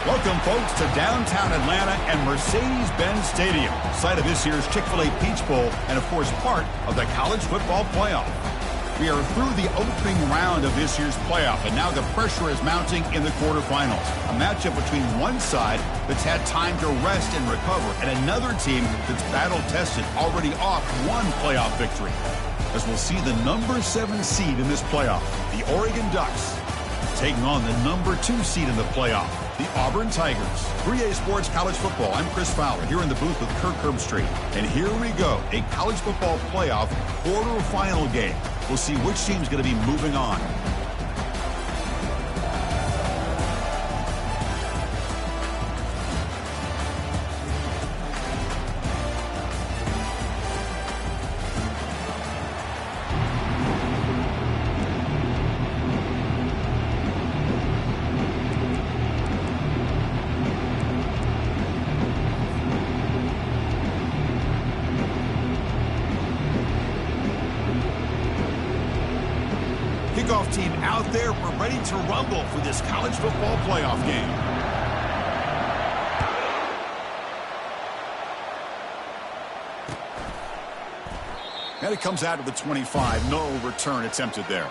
Welcome, folks, to downtown Atlanta and Mercedes-Benz Stadium, site of this year's Chick-fil-A Peach Bowl and, of course, part of the college football playoff. We are through the opening round of this year's playoff, and now the pressure is mounting in the quarterfinals. A matchup between one side that's had time to rest and recover, and another team that's battle-tested, already off one playoff victory. As we'll see the number 7 seed in this playoff, the Oregon Ducks, taking on the number 2 seed in the playoff, the Auburn Tigers. 3A Sports College Football. I'm Chris Fowler here in the booth with Kirk Herbstreit. And here we go, a college football playoff quarterfinal game. We'll see which team's going to be moving on. Kickoff team out there. We're ready to rumble for this college football playoff game. And it comes out of the 25. No return attempted there.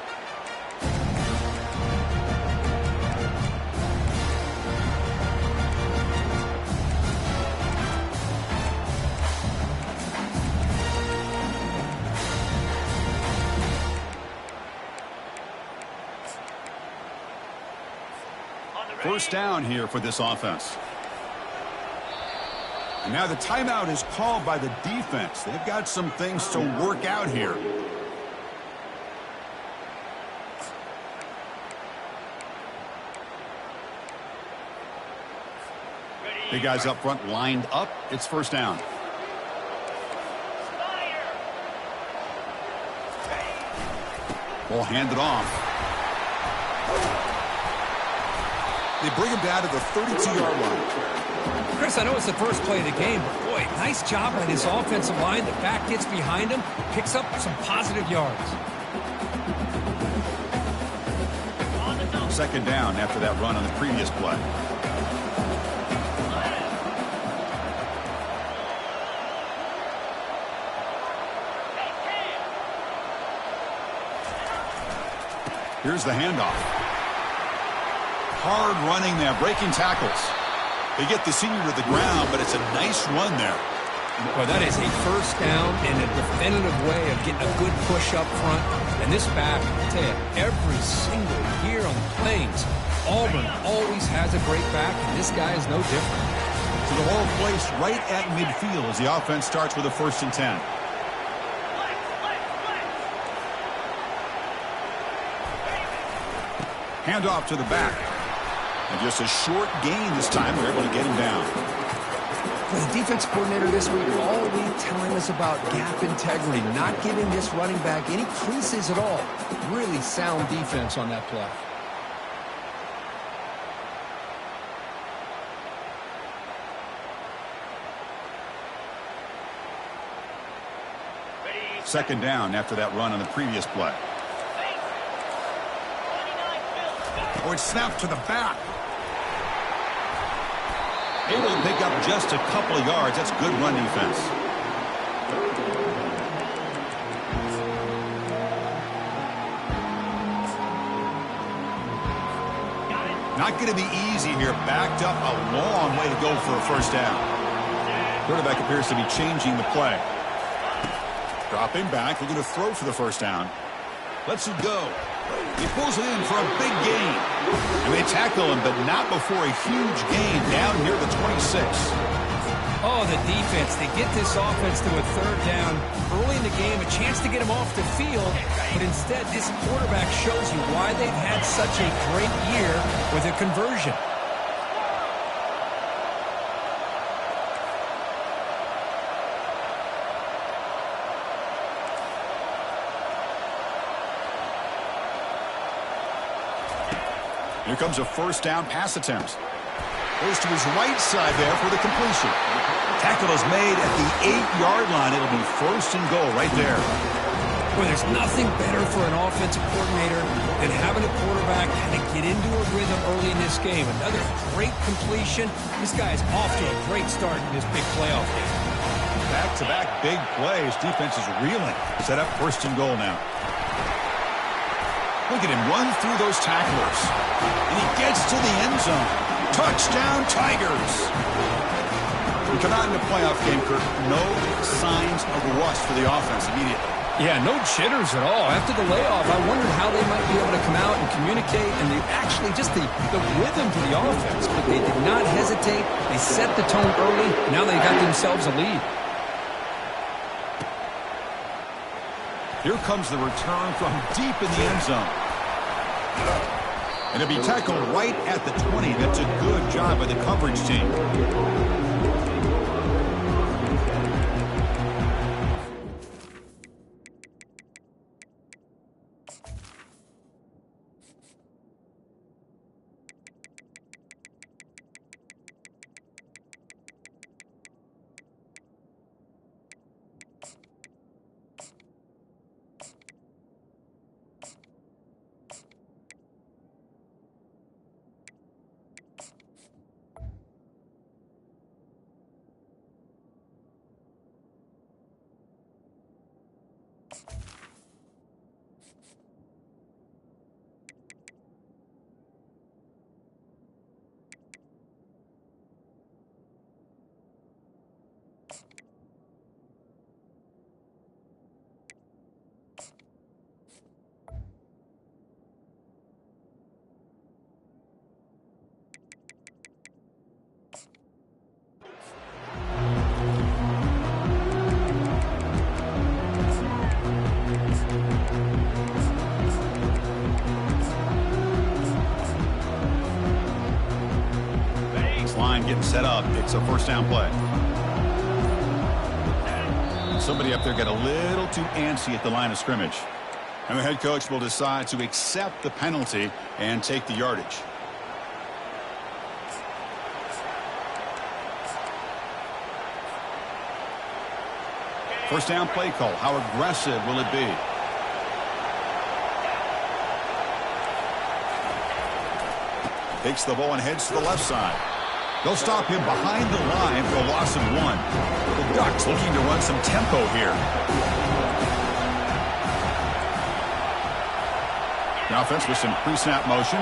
First down here for this offense. And now the timeout is called by the defense. They've got some things to work out here. Big guys up front lined up. It's first down. Ball handed off. They bring him down to the 32-yard line. Chris, I know it's the first play of the game, but boy, nice job by this offensive line. The back gets behind him, picks up some positive yards. Second down after that run on the previous play. Here's the handoff. Hard running there, breaking tackles. They get the senior to the ground, but it's a nice run there. Well, that is a first down and a definitive way of getting a good push up front. And this back, I tell you, every single year on the Plains, Auburn always has a great back, and this guy is no different. So the ball placed right at midfield as the offense starts with a 1st and 10. Handoff to the back. And just a short gain this time. We're able to get him down. Well, the defense coordinator this week all week telling us about gap integrity, not giving this running back any creases at all. Really sound defense on that play. Second down after that run on the previous play. Oh, it's snapped to the back. Able to pick up just a couple of yards. That's good run defense. Not going to be easy here. Backed up a long way to go for a first down. Quarterback appears to be changing the play. Dropping back. Looking to throw for the first down. Lets it go. He pulls it in for a big gain. And they tackle him, but not before a huge gain down here at the 26. Oh, the defense. They get this offense to a third down early in the game, a chance to get him off the field. But instead, this quarterback shows you why they've had such a great year with a conversion. Here comes a first down pass attempt. Goes to his right side there for the completion. Tackle is made at the 8-yard line. It'll be 1st and goal right there. Well, there's nothing better for an offensive coordinator than having a quarterback kind of get into a rhythm early in this game. Another great completion. This guy is off to a great start in this big playoff game. Back-to-back big plays. Defense is reeling. Set up first and goal now. Look at him run through those tacklers. And he gets to the end zone. Touchdown, Tigers. We come out in the playoff game, Kirk. No signs of rust for the offense immediately. Yeah, no jitters at all. After the layoff, I wondered how they might be able to come out and communicate and actually just the rhythm to the offense. But they did not hesitate. They set the tone early. Now they got themselves a lead. Here comes the return from deep in the end zone. And it'll be tackled right at the 20. That's a good job by the coverage team. Getting set up. It's a first down play. Somebody up there got a little too antsy at the line of scrimmage. And the head coach will decide to accept the penalty and take the yardage. First down play call. How aggressive will it be? Takes the ball and heads to the left side. They'll stop him behind the line for a loss of 1. The Ducks looking to run some tempo here. The offense with some pre-snap motion.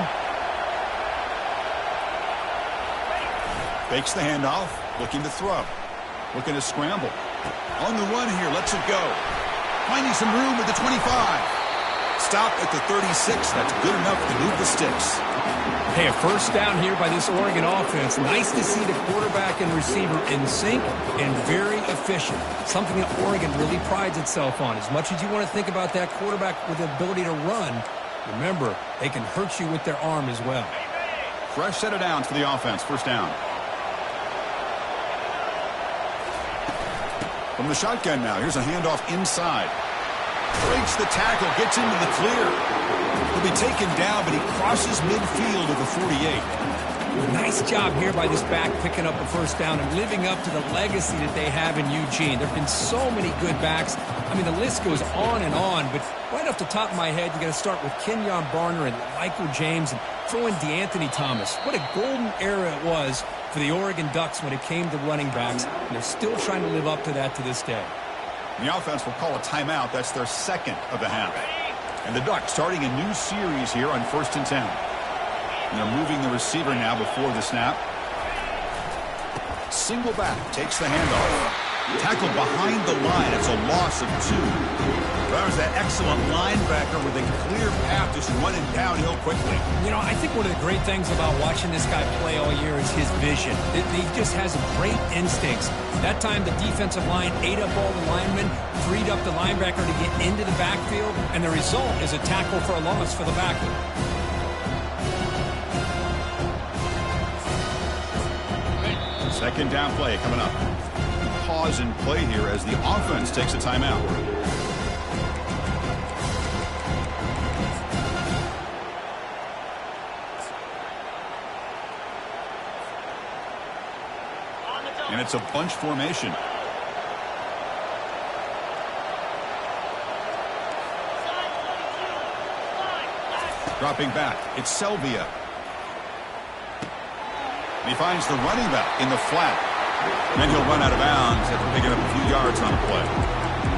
Fakes the handoff, looking to throw. Looking to scramble. On the run here, lets it go. Finding some room at the 25. Stop at the 36. That's good enough to move the sticks. Hey, a first down here by this Oregon offense. Nice to see the quarterback and receiver in sync and very efficient. Something that Oregon really prides itself on. As much as you want to think about that quarterback with the ability to run, remember, they can hurt you with their arm as well. Fresh set of downs for the offense. First down. From the shotgun now. Here's a handoff inside. Breaks the tackle, gets into the clear. He'll be taken down, but he crosses midfield at the 48. Nice job here by this back picking up a first down and living up to the legacy that they have in Eugene. There have been so many good backs. I mean, the list goes on and on, but right off the top of my head, you got to start with Kenyon Barner and Michael James and throw in DeAnthony Thomas. What a golden era it was for the Oregon Ducks when it came to running backs, and they're still trying to live up to that to this day. The offense will call a timeout. That's their second of the half. And the Ducks starting a new series here on 1st and 10. And they're moving the receiver now before the snap. Single back, takes the handoff. Tackled behind the line. It's a loss of 2. That was that excellent linebacker with a clear path just running downhill quickly. You know, I think one of the great things about watching this guy play all year is his vision. He just has great instincts. That time, the defensive line ate up all the linemen, freed up the linebacker to get into the backfield, and the result is a tackle for a loss for the backer. Second down play coming up. Pause and play here as the offense takes a timeout. And it's a bunch formation. Dropping back, it's ßÒÓԴԻE. And he finds the running back in the flat. Then he'll run out of bounds after picking up a few yards on the play.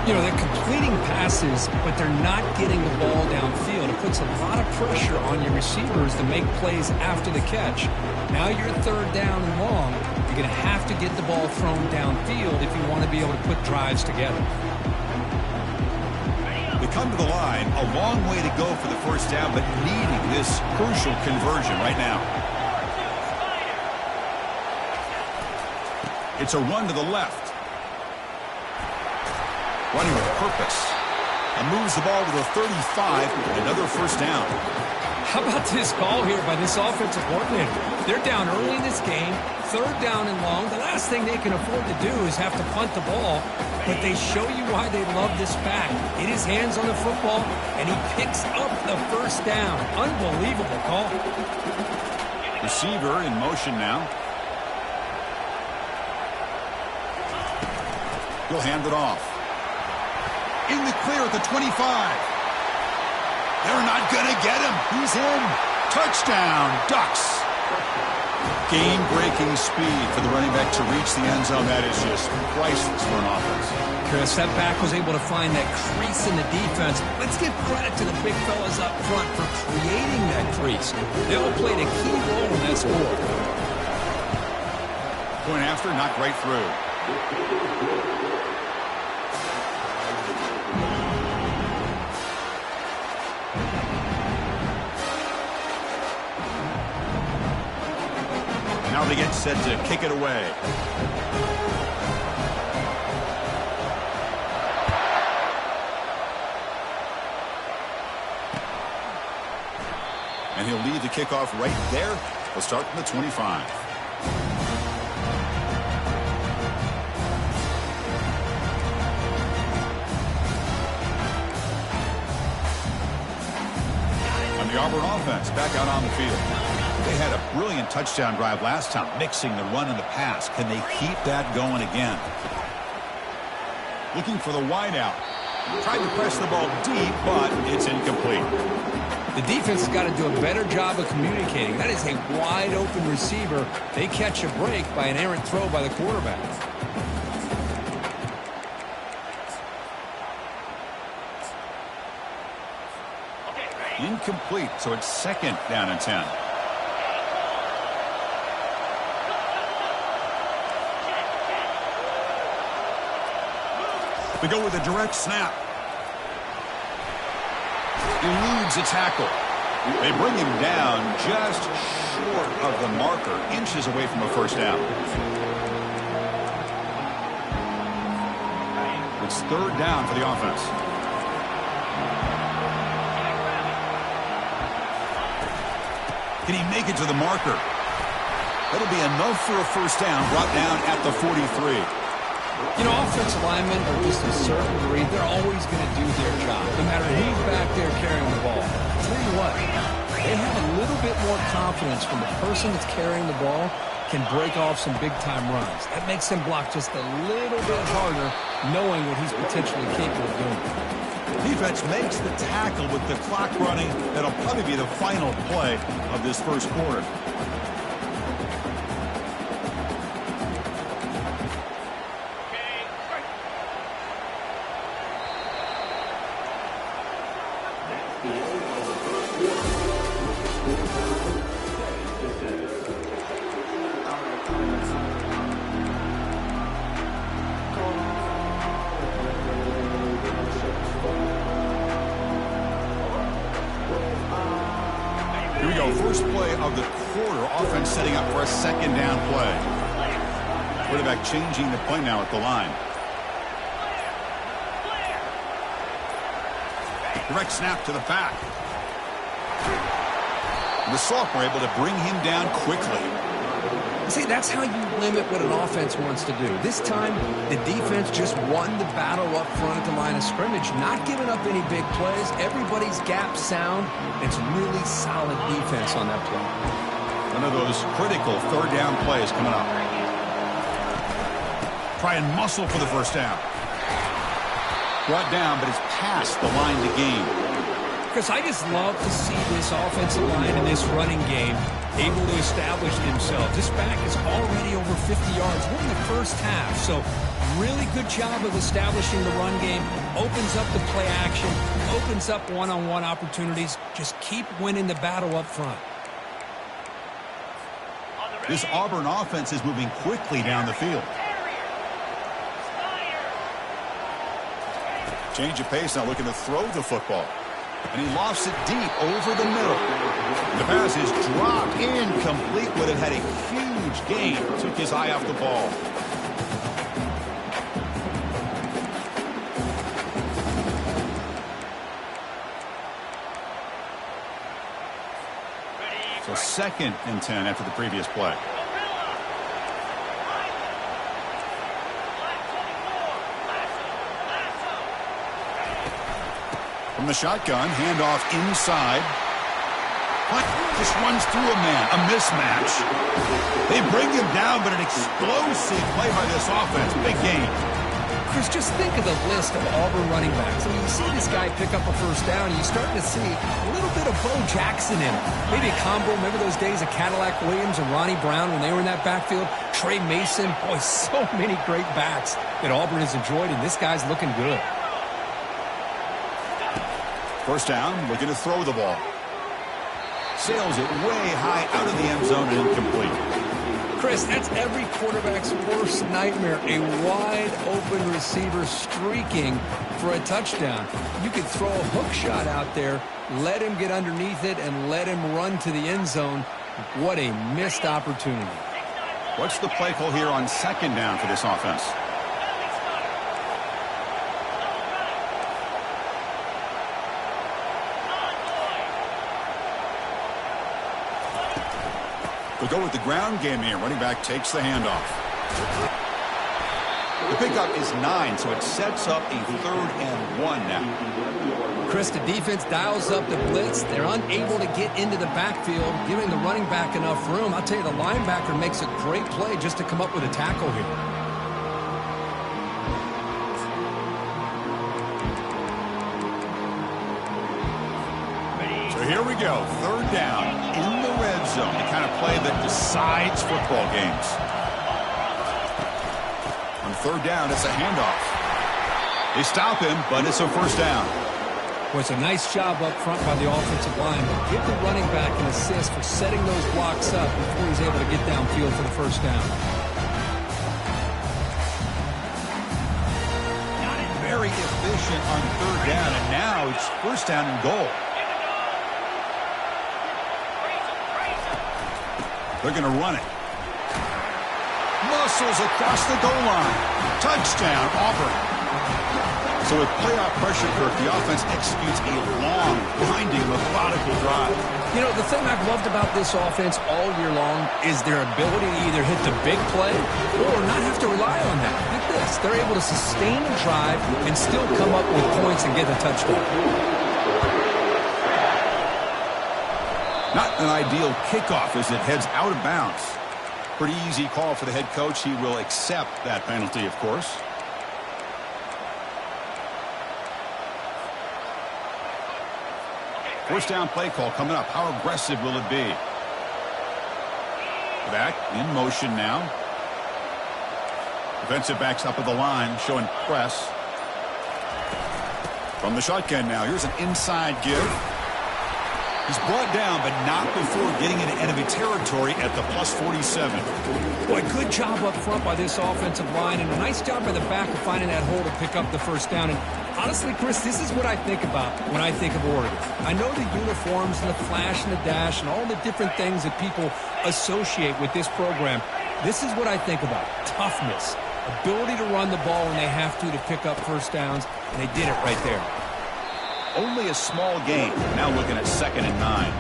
You know, they're completing passes, but they're not getting the ball downfield. It puts a lot of pressure on your receivers to make plays after the catch. Now you're third down and long. You're going to have to get the ball thrown downfield if you want to be able to put drives together. They come to the line, a long way to go for the first down, but needing this crucial conversion right now. It's a run to the left. Running with purpose. And moves the ball to the 35, another first down. How about this call here by this offensive coordinator? They're down early in this game, third down and long. The last thing they can afford to do is have to punt the ball, but they show you why they love this back. Get his hands on the football, and he picks up the first down. Unbelievable call. Receiver in motion now. He'll hand it off. In the clear at the 25. They're not going to get him. He's in. Touchdown, Ducks. Game-breaking speed for the running back to reach the end zone. That is just priceless for an offense. Chris, that back was able to find that crease in the defense. Let's give credit to the big fellas up front for creating that crease. They all played a key role in that score. Point after, knocked right through. Now they get set to kick it away. And he'll lead the kickoff right there. We'll start from the 25. And the Auburn offense back out on the field. They had a brilliant touchdown drive last time, mixing the run and the pass. Can they keep that going again? Looking for the wideout. Tried to press the ball deep, but it's incomplete. The defense has got to do a better job of communicating. That is a wide-open receiver. They catch a break by an errant throw by the quarterback. Incomplete, so it's second down and 10. We go with a direct snap. Eludes a tackle. They bring him down just short of the marker, inches away from a first down. It's third down for the offense. Can he make it to the marker? That'll be enough for a first down, brought down at the 43. You know, offensive linemen are just a certain breed. They're always going to do their job, no matter who's back there carrying the ball. I'll tell you what, they have a little bit more confidence when the person that's carrying the ball can break off some big-time runs. That makes him block just a little bit harder, knowing what he's potentially capable of doing. Defense makes the tackle with the clock running. That'll probably be the final play of this first quarter. Here we go, first play of the quarter. Offense setting up for a second down play. Quarterback changing the play now at the line. Direct snap to the back. The sophomore able to bring him down quickly. See, that's how you limit what an offense wants to do. This time, the defense just won the battle up front at the line of scrimmage, not giving up any big plays. Everybody's gap sound. It's really solid defense on that play. One of those critical third down plays coming up. Try and muscle for the first down. Brought down, but it's past the line to gain. Chris, I just love to see this offensive line and this running game able to establish themselves. This back is already over 50 yards. We're in the first half, so really good job of establishing the run game. Opens up the play action, opens up one-on-one opportunities. Just keep winning the battle up front. This Auburn offense is moving quickly down the field. Change of pace, now looking to throw the football. And he lofts it deep over the middle. The pass is dropped incomplete. Would have had a huge gain. Took his eye off the ball. So 2nd and 10 after the previous play. From the shotgun, handoff inside. Just runs through a man, a mismatch. They bring him down, but an explosive play by this offense. Big gain. Chris, just think of the list of Auburn running backs. I mean, you see this guy pick up a first down, and you're starting to see a little bit of Bo Jackson in him. Maybe a combo. Remember those days of Cadillac Williams and Ronnie Brown when they were in that backfield? Trey Mason. Boy, so many great backs that Auburn has enjoyed, and this guy's looking good. First down, looking to throw the ball. Sails it way high out of the end zone and incomplete. Chris, that's every quarterback's worst nightmare. A wide open receiver streaking for a touchdown. You could throw a hook shot out there, let him get underneath it, and let him run to the end zone. What a missed opportunity. What's the play call here on 2nd down for this offense? We'll go with the ground game here. Running back takes the handoff. The pickup is 9, so it sets up a 3rd and 1 now. Chris, the defense dials up the blitz. They're unable to get into the backfield, giving the running back enough room. I'll tell you, the linebacker makes a great play just to come up with a tackle here. So here we go. 3rd down in the red zone. The kind of play that decides football games. On 3rd down, it's a handoff. They stop him, but it's a first down. Well, it's a nice job up front by the offensive line. Give the running back an assist for setting those blocks up before he's able to get downfield for the first down. Very efficient on 3rd down, and now it's first down and goal. They're going to run it. Muscles across the goal line. Touchdown, Auburn. So with playoff pressure, Kirk, the offense executes a long, winding, methodical drive. You know, the thing I've loved about this offense all year long is their ability to either hit the big play or not have to rely on that. Look at this. They're able to sustain a drive and still come up with points and get the touchdown. Not an ideal kickoff as it heads out of bounds. Pretty easy call for the head coach. He will accept that penalty, of course. First down play call coming up. How aggressive will it be? Back in motion now. Defensive backs up at the line, showing press. From the shotgun now. Here's an inside give. He's brought down, but not before getting into enemy territory at the +47. Boy, good job up front by this offensive line, and a nice job by the back of finding that hole to pick up the first down. And honestly, Chris, this is what I think about when I think of Oregon. I know the uniforms and the flash and the dash and all the different things that people associate with this program. This is what I think about. Toughness, ability to run the ball when they have to pick up first downs, and they did it right there. Only a small gain. Now looking at 2nd and 9.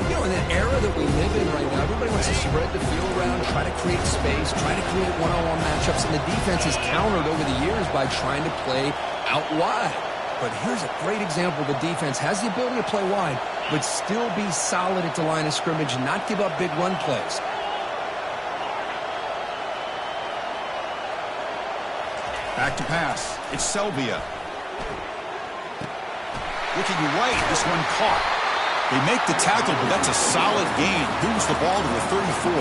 You know, in the era that we live in right now, everybody wants to spread the field around, try to create space, try to create one-on-one matchups, and the defense is countered over the years by trying to play out wide. But here's a great example. The defense has the ability to play wide, but still be solid at the line of scrimmage and not give up big run plays. Back to pass. It's ßOODÍJÖ. Looking right, this one caught. They make the tackle, but that's a solid gain. Moves the ball to the 34.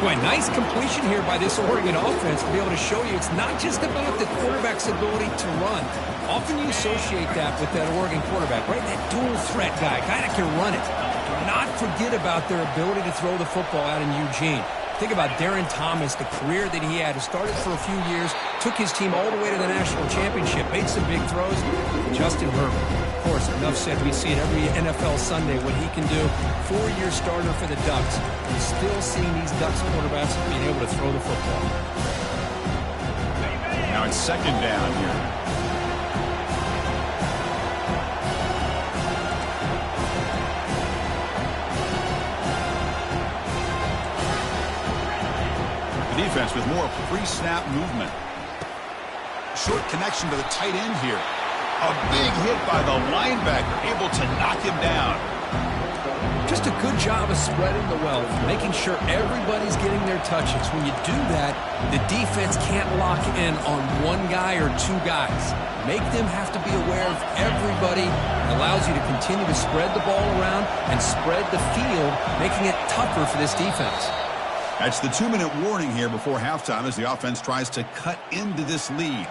Boy, nice completion here by this Oregon offense to be able to show you it's not just about the quarterback's ability to run. Often you associate that with that Oregon quarterback, right? That dual threat guy that can run it. Do not forget about their ability to throw the football out in Eugene. Think about Darren Thomas, the career that he had. He started for a few years, took his team all the way to the national championship, made some big throws. Justin Herbert, of course, enough said. We see it every NFL Sunday what he can do. 4-year starter for the Ducks. We're still seeing these Ducks quarterbacks being able to throw the football. Now it's second down here. Defense with more pre-snap movement. Short connection to the tight end here. A big hit by the linebacker, able to knock him down. Just a good job of spreading the wealth, making sure everybody's getting their touches. When you do that, the defense can't lock in on one guy or two guys. Make them have to be aware of everybody. It allows you to continue to spread the ball around and spread the field, making it tougher for this defense. That's the 2-minute warning here before halftime as the offense tries to cut into this lead.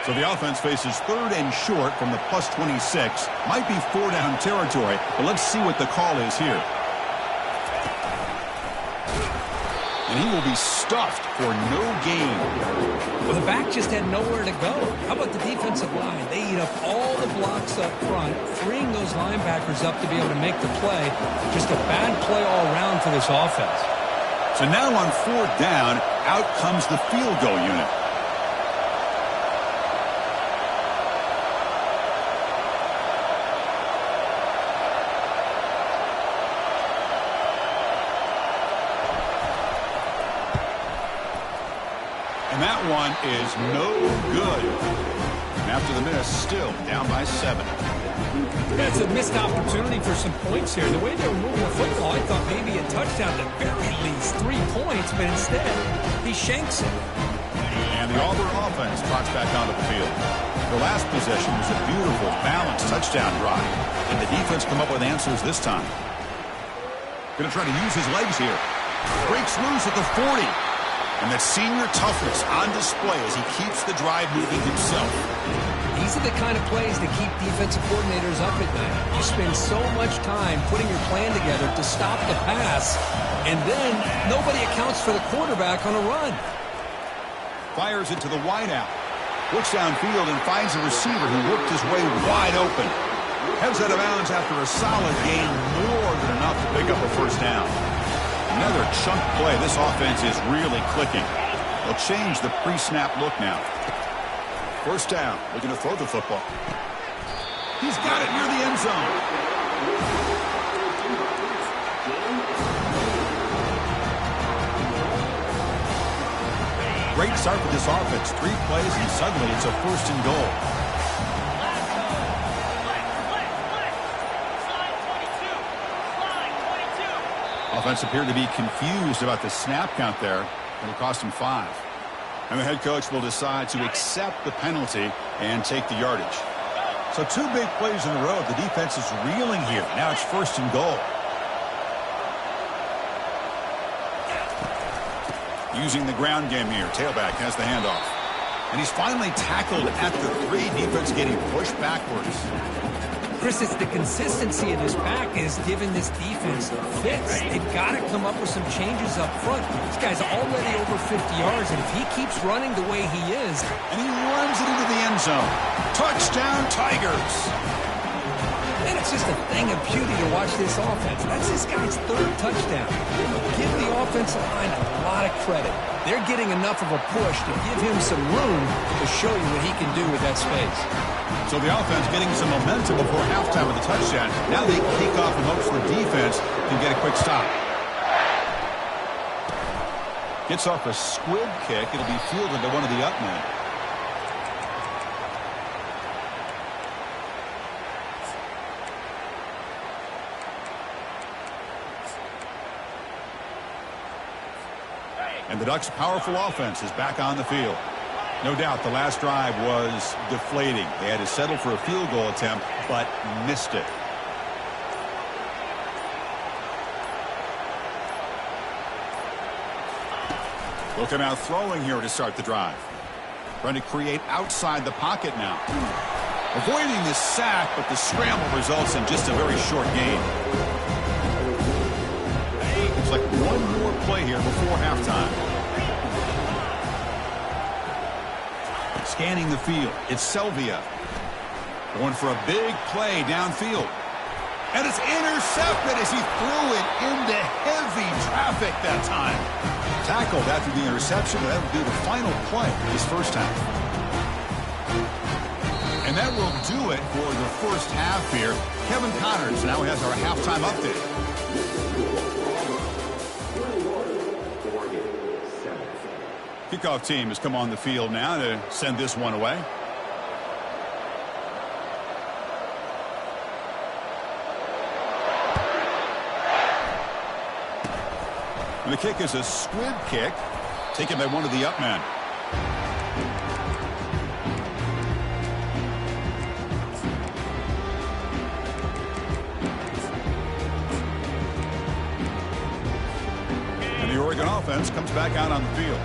So the offense faces 3rd and short from the +26. Might be 4-down territory, but let's see what the call is here. And he will be stuffed for no gain. Well, the back just had nowhere to go. How about the defensive line? They eat up all the blocks up front, freeing those linebackers up to be able to make the play. Just a bad play all around for this offense. So now on 4th down, out comes the field goal unit. And that one is no good. And after the miss, still down by 7. That's a missed opportunity for some points here. The way they were moving the football, I thought maybe a touchdown at the very least 3 points, but instead, he shanks it. And the Auburn offense trots back onto the field. The last possession was a beautiful, balanced touchdown drive. And the defense come up with answers this time. Going to try to use his legs here. Breaks loose at the 40. And that senior toughness on display as he keeps the drive moving himself. These are the kind of plays that keep defensive coordinators up at night. You spend so much time putting your plan together to stop the pass, and then nobody accounts for the quarterback on a run. Fires it to the wideout. Looks downfield and finds a receiver who worked his way wide open. Heads out of bounds after a solid gain, more than enough to pick up a 1st down. Another chunk play. This offense is really clicking. They'll change the pre-snap look now. 1st down. Looking to throw the football. He's got it near the end zone. Great start for this offense. 3 plays and suddenly it's a 1st and goal. Offense appeared to be confused about the snap count there. It'll cost him 5. And the head coach will decide to accept the penalty and take the yardage. So 2 big plays in a row. The defense is reeling here. Now it's 1st and goal. Using the ground game here. Tailback has the handoff. And he's finally tackled at the 3. Defense getting pushed backwards. Chris, it's the consistency of this back is giving this defense fits. They've got to come up with some changes up front. This guy's already over 50 yards, and if he keeps running the way he is... And he runs it into the end zone. Touchdown, Tigers! And it's just a thing of beauty to watch this offense. That's this guy's 3rd touchdown. Give the offensive line a lot of credit. They're getting enough of a push to give him some room to show you what he can do with that space. So the offense getting some momentum before halftime with the touchdown. Now they kick off in hopes the defense can get a quick stop. Gets off a squib kick. It'll be fielded to one of the up men. And the Ducks' powerful offense is back on the field. No doubt the last drive was deflating. They had to settle for a field goal attempt, but missed it. They'll come out throwing here to start the drive. Trying to create outside the pocket now. Avoiding the sack, but the scramble results in just a very short gain. It's like one more play here before halftime. Scanning the field, it's ßÒÓԴԻE. Going for a big play downfield. And it's intercepted as he threw it into heavy traffic that time. Tackled after the interception, and that will be the final play of this first half. And that will do it for the first half here. Kevin Connors now has our halftime update. Kickoff team has come on the field now to send this one away. And the kick is a squib kick, taken by one of the up men. And the Oregon offense comes back out on the field.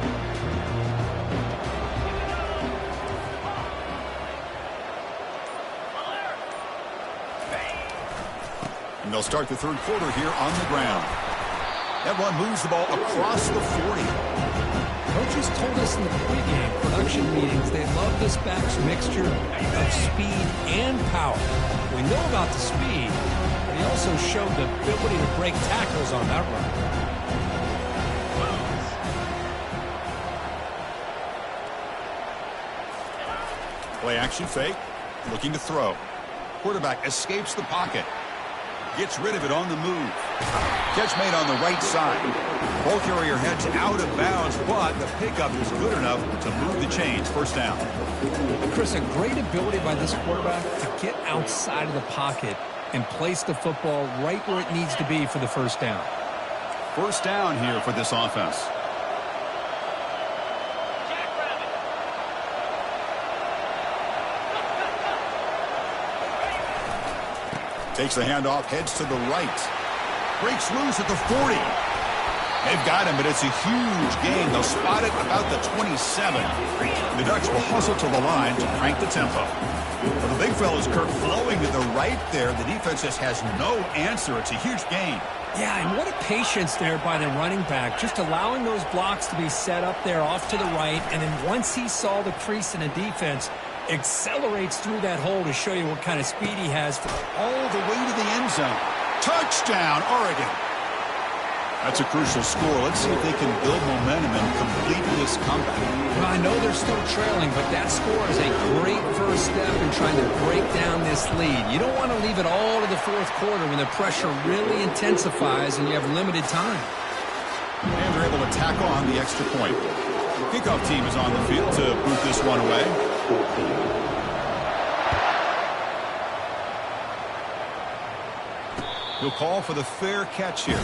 And they'll start the third quarter here on the ground. That run moves the ball across the 40. Coaches told us in the pregame production meetings they love this back's mixture of speed and power. We know about the speed, but he also showed the ability to break tackles on that run. Play action fake, looking to throw. Quarterback escapes the pocket. Gets rid of it on the move. Catch made on the right side. Ball carrier heads out of bounds, but the pickup is good enough to move the chains. First down. Chris, a great ability by this quarterback to get outside of the pocket and place the football right where it needs to be for the first down. First down here for this offense. Takes the handoff, heads to the right. Breaks loose at the 40. They've got him, but it's a huge gain. They'll spot it about the 27. The Ducks will hustle to the line to crank the tempo. Well, the big fella's Kirk flowing to the right there. The defense just has no answer. It's a huge gain. Yeah, and what a patience there by the running back, just allowing those blocks to be set up there off to the right, and then once he saw the crease in the defense, accelerates through that hole to show you what kind of speed he has. All the way to the end zone. Touchdown, Oregon. That's a crucial score. Let's see if they can build momentum and complete this comeback. Well, I know they're still trailing, but that score is a great first step in trying to break down this lead. You don't want to leave it all to the fourth quarter when the pressure really intensifies and you have limited time. And they're able to tack on the extra point. Kickoff team is on the field to boot this one away. He'll call for the fair catch here.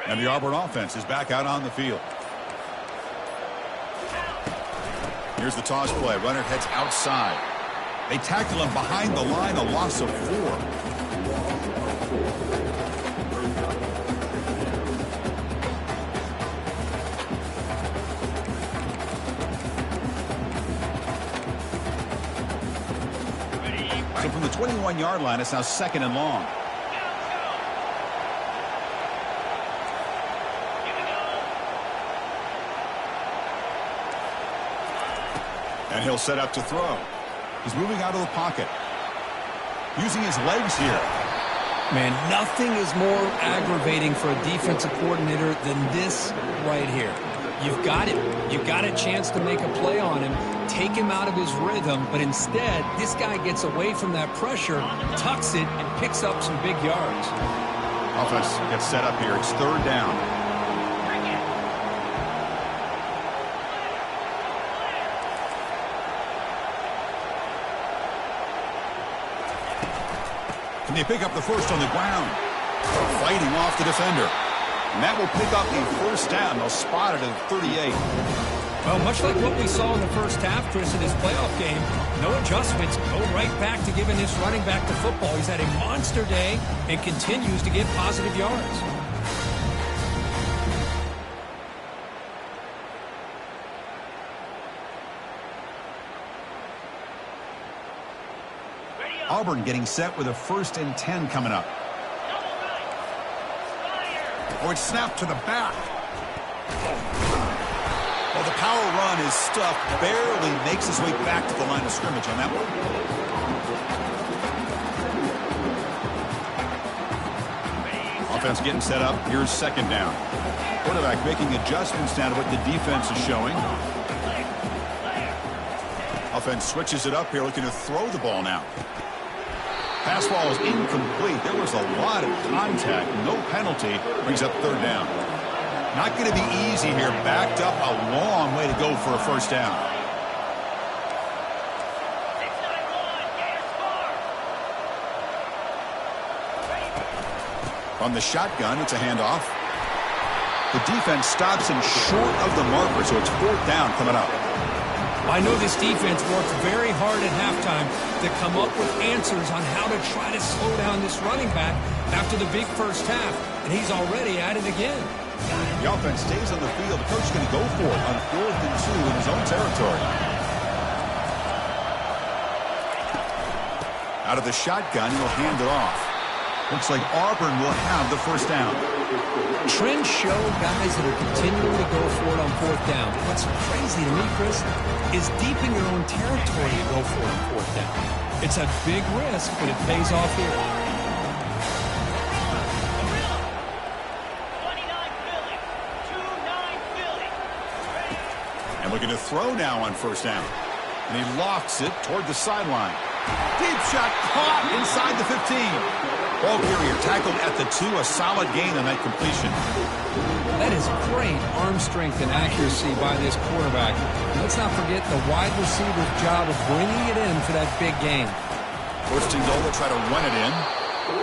And the Auburn offense is back out on the field. Here's the toss play. Runner heads outside. They tackle him behind the line, a loss of 4. So from the 21-yard line, it's now 2nd and long. And he'll set up to throw. He's moving out of the pocket. Using his legs here. Man, nothing is more aggravating for a defensive coordinator than this right here. You've got him. You've got a chance to make a play on him, take him out of his rhythm, but instead, this guy gets away from that pressure, tucks it, and picks up some big yards. Offense gets set up here. It's third down. And they pick up the first on the ground. Fighting off the defender. And that will pick up a first down. They'll spot it at 38. Well, much like what we saw in the first half, Chris, in his playoff game, no adjustments, go right back to giving this running back the football. He's had a monster day and continues to get positive yards. Auburn getting set with a 1st and 10 coming up. Oh, it's snapped to the back. Well, the power run is stuffed. Barely makes his way back to the line of scrimmage on that one. Offense getting set up. Here's second down. Quarterback making adjustments now to what the defense is showing. Offense switches it up here, looking to throw the ball now. Pass ball is incomplete. There was a lot of contact. No penalty. Brings up third down. Not going to be easy here. Backed up a long way to go for a first down. From the shotgun, it's a handoff. The defense stops him short of the marker, so it's fourth down coming up. I know this defense worked very hard at halftime to come up with answers on how to try to slow down this running back after the big first half, and he's already at it again. The offense stays on the field. The coach is going to go for it on 4th and 2 in his own territory. Out of the shotgun, he'll hand it off. Looks like Auburn will have the first down. Trends show guys that are continuing to go for it on 4th down. What's crazy to me, Chris, is deep in your own territory to go for it on 4th down. It's a big risk, but it pays off here. And looking to throw now on first down. And he lofts it toward the sideline. Deep shot caught inside the 15. Ball carrier tackled at the 2. A solid gain on that completion. That is great arm strength and accuracy by this quarterback. Let's not forget the wide receiver's job of bringing it in for that big gain. First and goal, they'll try to run it in.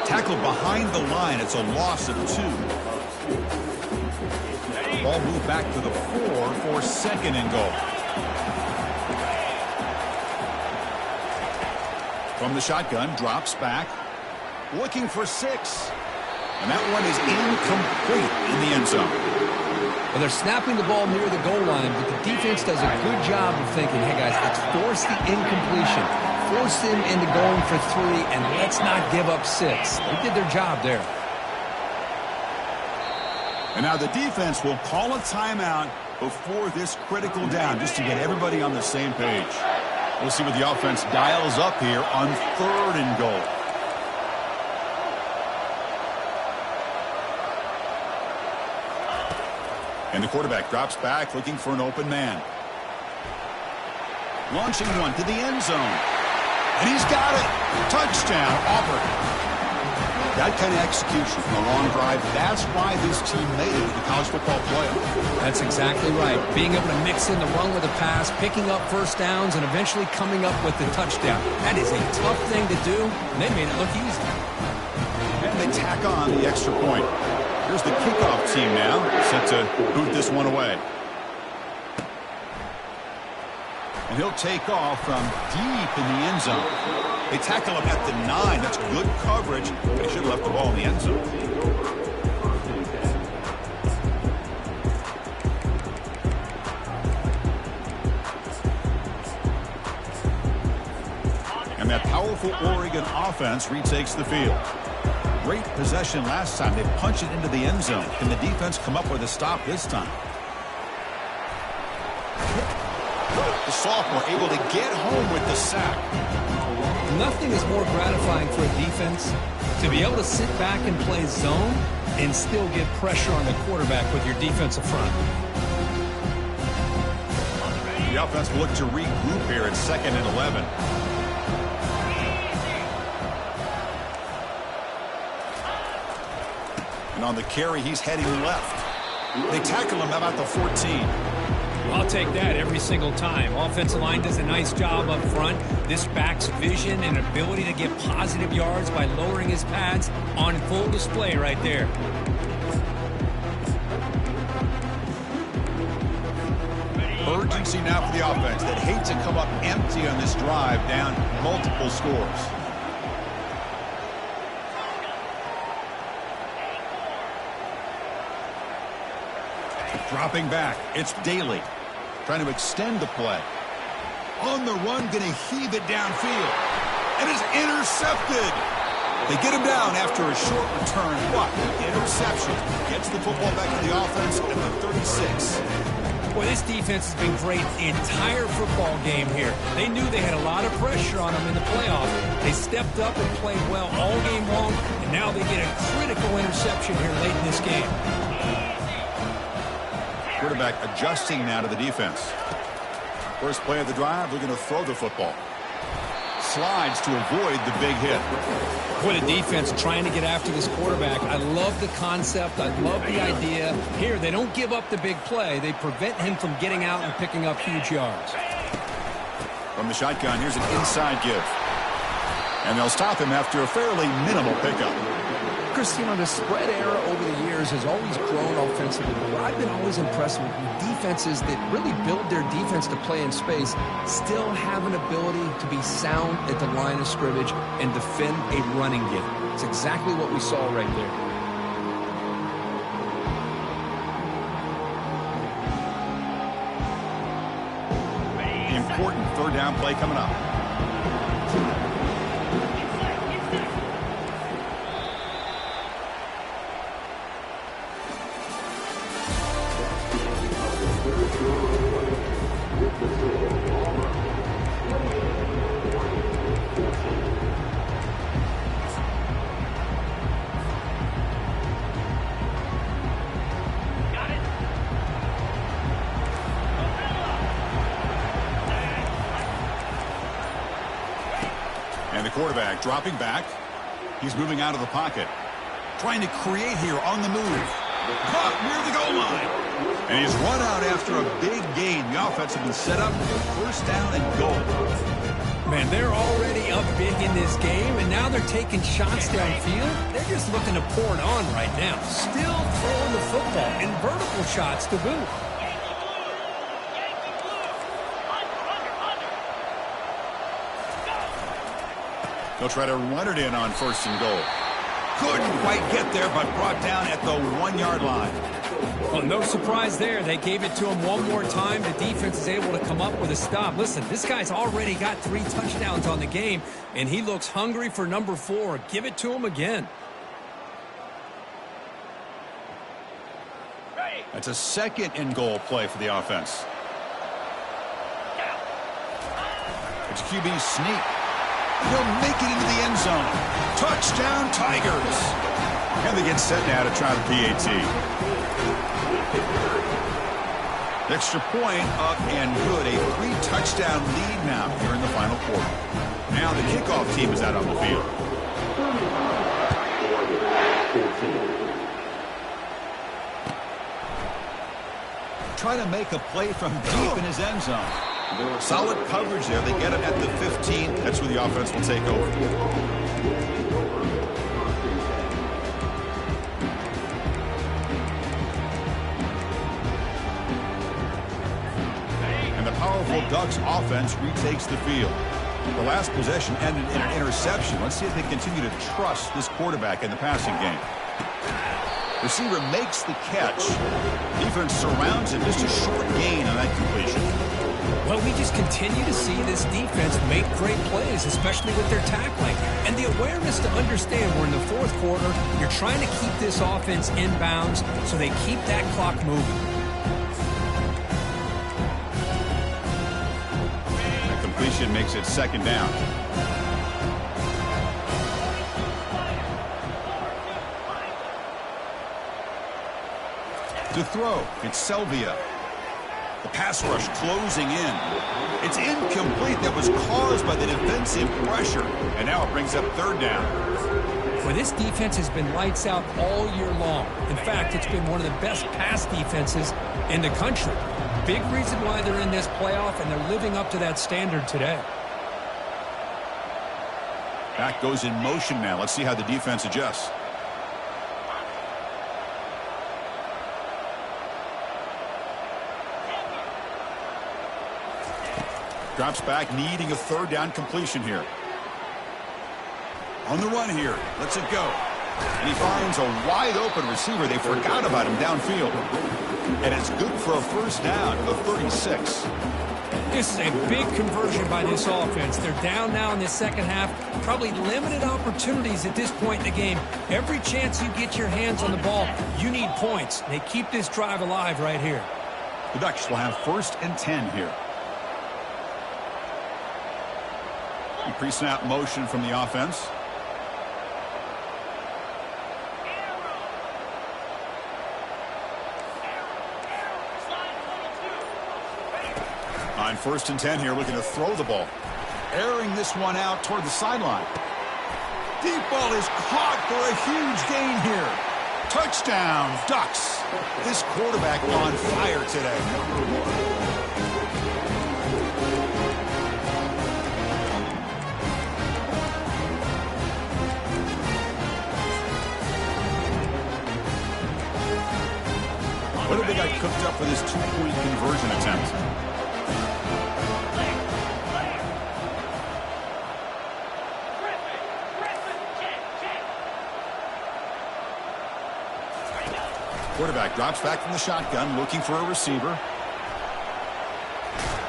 Tackled behind the line. It's a loss of 2. Ball moved back to the 4 for second and goal. From the shotgun, drops back. Looking for 6. And that one is incomplete in the end zone. Well, they're snapping the ball near the goal line, but the defense does a good job of thinking, hey, guys, let's force the incompletion. Force them into going for 3, and let's not give up 6. They did their job there. And now the defense will call a timeout before this critical down, just to get everybody on the same page. We'll see what the offense dials up here on 3rd and goal. And the quarterback drops back, looking for an open man. Launching one to the end zone. And he's got it. Touchdown, Auburn. That kind of execution from a long drive, that's why this team made it to the college football playoff. That's exactly right. Being able to mix in the run with the pass, picking up first downs, and eventually coming up with the touchdown. That is a tough thing to do, and they made it look easy. And they tack on the extra point. Here's the kickoff team now, set to boot this one away. And he'll take off from deep in the end zone. They tackle him at the 9. That's good coverage. They should have left the ball in the end zone. And that powerful Oregon offense retakes the field. Great possession last time. They punch it into the end zone. Can the defense come up with a stop this time? The sophomore able to get home with the sack. Nothing is more gratifying for a defense to be able to sit back and play zone and still get pressure on the quarterback with your defensive front. The offense will look to regroup here at 2nd and 11. And on the carry, he's heading left. They tackle him about the 14. I'll take that every single time. Offensive line does a nice job up front. This back's vision and ability to get positive yards by lowering his pads on full display right there. Urgency now for the offense that hates to come up empty on this drive, down multiple scores. Dropping back, it's Daly. Trying to extend the play. On the run, going to heave it downfield. And it's intercepted. They get him down after a short return, but interception gets the football back to the offense at the 36. Boy, this defense has been great the entire football game here. They knew they had a lot of pressure on them in the playoffs. They stepped up and played well all game long, and now they get a critical interception here late in this game. Quarterback adjusting now to the defense. First play of the drive, they're going to throw the football. Slides to avoid the big hit. Boy, the defense trying to get after this quarterback. I love the concept. I love the idea. Here, they don't give up the big play. They prevent him from getting out and picking up huge yards. From the shotgun, here's an inside give. And they'll stop him after a fairly minimal pickup. Chris, you know, the spread era over the years has always grown offensively. But I've been always impressed with defenses that really build their defense to play in space, still have an ability to be sound at the line of scrimmage and defend a running game. It's exactly what we saw right there. Important third down play coming up. And the quarterback dropping back. He's moving out of the pocket. Trying to create here on the move. Caught near the goal line. And he's run out after a big gain. The offense has been set up for first down and goal. Man, they're already up big in this game, and now they're taking shots downfield. They're just looking to pour it on right now. Still throwing the football, and vertical shots to boot. They'll try to run it in on first and goal. Couldn't quite get there, but brought down at the 1-yard line. Well, no surprise there. They gave it to him one more time. The defense is able to come up with a stop. Listen, this guy's already got 3 touchdowns on the game, and he looks hungry for number 4. Give it to him again. That's a second and goal play for the offense. It's QB sneak. He'll make it into the end zone. Touchdown, Tigers. And they get set now to try the PAT. Extra point up and good. A 3-touchdown lead now here in the final quarter. Now the kickoff team is out on the field. Try to make a play from deep in his end zone. Solid coverage there. They get him at the 15. That's where the offense will take over. And the powerful Ducks offense retakes the field. The last possession ended in an interception. Let's see if they continue to trust this quarterback in the passing game. Receiver makes the catch. Defense surrounds him. Just a short gain on that completion. Well, we just continue to see this defense make great plays, especially with their tackling. And the awareness to understand we're in the fourth quarter, you're trying to keep this offense in bounds so they keep that clock moving. That completion makes it second down. To throw, it's ßÒÓԴԻE. The pass rush closing in. It's incomplete. That was caused by the defensive pressure. And now it brings up third down. Well, this defense has been lights out all year long. In fact, it's been one of the best pass defenses in the country. Big reason why they're in this playoff, and they're living up to that standard today. Back goes in motion now. Let's see how the defense adjusts. Drops back, needing a third down completion here. On the run here. Lets it go. And he finds a wide open receiver. They forgot about him downfield. And it's good for a first down, the 36. This is a big conversion by this offense. They're down now in the second half. Probably limited opportunities at this point in the game. Every chance you get your hands on the ball, you need points. They keep this drive alive right here. The Ducks will have 1st and 10 here. Pre-snap motion from the offense. On 1st and 10 here, looking to throw the ball. Airing this one out toward the sideline. Deep ball is caught for a huge gain here. Touchdown, Ducks. This quarterback on fire today. What have they got cooked up for this 2-point conversion attempt? Quarterback drops back from the shotgun, looking for a receiver.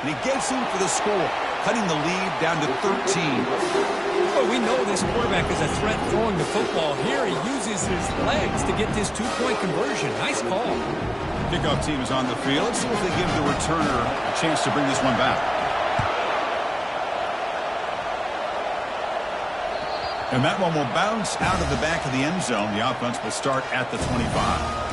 And he gets in for the score, cutting the lead down to 13. Well, we know this quarterback is a threat throwing the football. Here he uses his legs to get this 2-point conversion. Nice call. Kickoff team is on the field. Let's see if they give the returner a chance to bring this one back. And that one will bounce out of the back of the end zone. The offense will start at the 25.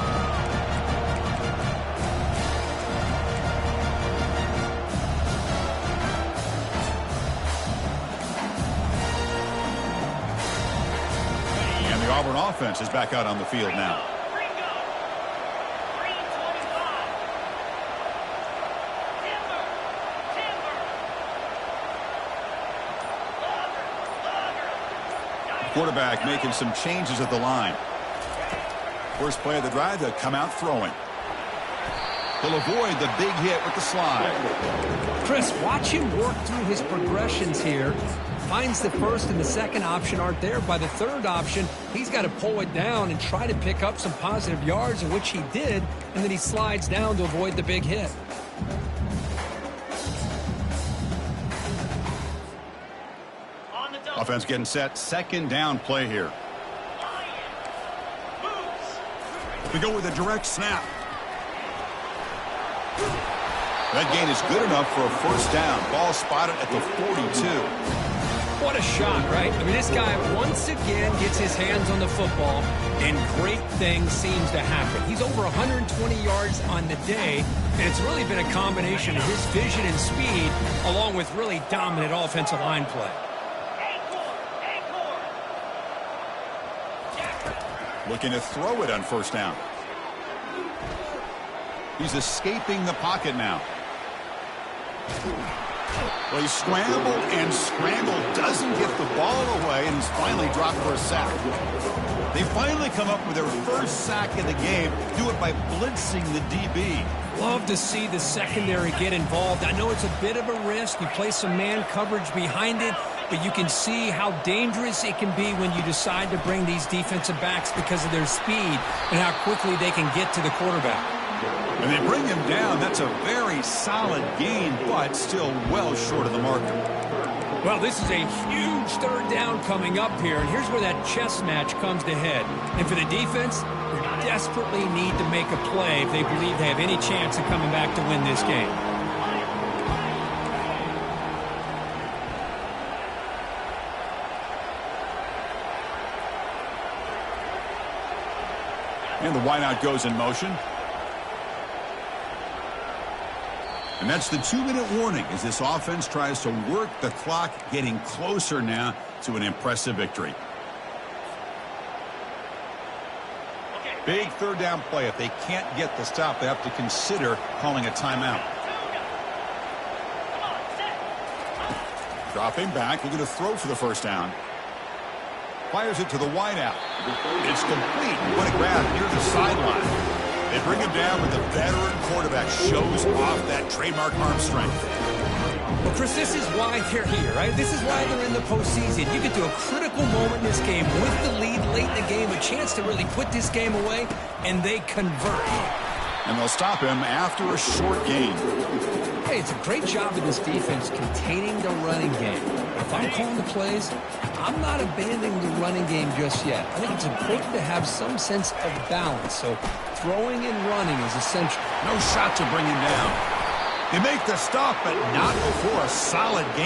And the Auburn offense is back out on the field now. Quarterback making some changes at the line. First play of the drive, they'll come out throwing. He'll avoid the big hit with the slide. Chris, watch him work through his progressions here. Finds the first and the second option aren't there. By the third option, he's got to pull it down and try to pick up some positive yards, in which he did, and then he slides down to avoid the big hit. Offense getting set. 2nd down play here. We go with a direct snap. That gain is good enough for a first down. Ball spotted at the 42. What a shot, right? I mean, this guy once again gets his hands on the football, and great things seems to happen. He's over 120 yards on the day, and it's really been a combination of his vision and speed, along with really dominant offensive line play. Looking to throw it on first down. He's escaping the pocket now. Well, he scrambled and scrambled, doesn't get the ball away, and he's finally dropped for a sack. They finally come up with their first sack of the game, do it by blitzing the DB. Love to see the secondary get involved. I know it's a bit of a risk. You play some man coverage behind it, but you can see how dangerous it can be when you decide to bring these defensive backs because of their speed and how quickly they can get to the quarterback. And they bring him down. That's a very solid gain, but still well short of the marker. Well, this is a huge third down coming up here, and here's where that chess match comes to head. And for the defense, they desperately need to make a play if they believe they have any chance of coming back to win this game. And the wideout goes in motion. And that's the 2-minute warning as this offense tries to work the clock, getting closer now to an impressive victory. Big third down play. If they can't get the stop, they have to consider calling a timeout. Dropping back, looking to throw for the first down. Fires it to the wideout. It's complete. What a grab near the sideline. They bring him down, but the veteran quarterback shows off that trademark arm strength. Well, Chris, this is why they're here, right? This is why they're in the postseason. You get to a critical moment in this game with the lead late in the game, a chance to really put this game away, and they convert. And they'll stop him after a short gain. Hey, it's a great job of this defense containing the running game. If I'm calling the plays, I'm not abandoning the running game just yet. I think it's important to have some sense of balance. So throwing and running is essential. No shot to bring him down. They make the stop, but not before a solid game.